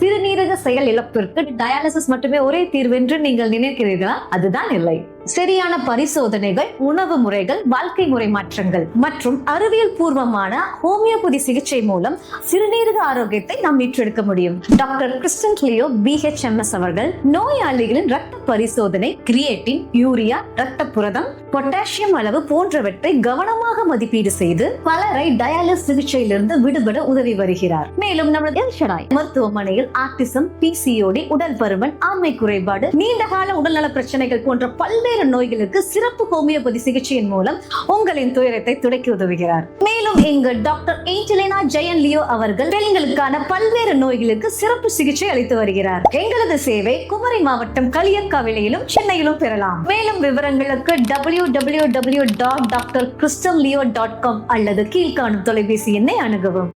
சிறுநீரக செயல் இழப்பிற்கு டயாலிசிஸ் மட்டுமே ஒரே தீர்வு என்று நீங்கள் நினைக்கிறீர்களா? அதுதான் இல்லை. சரியான பரிசோதனைகள், உணவு முறைகள், வாழ்க்கை முறை மாற்றங்கள் மற்றும் அறிவியல் பூர்வமான ஹோமியோபதி சிகிச்சை மூலம் சிறுநீரக ஆரோக்கியத்தை நாம் மீட்டெடுக்க முடியும். டாக்டர் கிறிஸ்டன் லியோ BHMS அவர்கள் நோயாளிகளின் ரத்த பரிசோதனை, கிரியேட்டின், யூரியா, ரத்த புரதம், பொட்டாசியம் அளவு போன்றவற்றை கவனமாக மதிப்பீடு செய்து பலரை டயாலிசிஸ் சிகிச்சையிலிருந்து விடுபட உதவி வருகிறார். மேலும் நமது எல்ஷடாய் மருத்துவமனையில் ஆட்டிசம், PCOD, உடல் பருமன், ஆண்மை குறைபாடு, நீண்டகால உடல்நல பிரச்சனைகள் போன்ற பல்வேறு நோய்களுக்கு சிறப்பு ஹோமியோபதி சிகிச்சையின் மூலம் உங்களின் துயரத்தை துடைக்க உதவுகிறார். மேலும் இங்கு டாக்டர் ஏஞ்சலினா ஜெயன் லியோ அவர்கள் பெண்களுக்கான பல்வேறு நோய்களுக்கு சிறப்பு சிகிச்சை அளித்து வருகிறார். எங்களது சேவை குமரி மாவட்டம் களியக்காவிளையிலும் சென்னையிலும் பெறலாம். மேலும் விவரங்களுக்கு www.drcrystalleo.com அல்லது கீழ்காணும் தொலைபேசி எண்ணை அணுகவும்.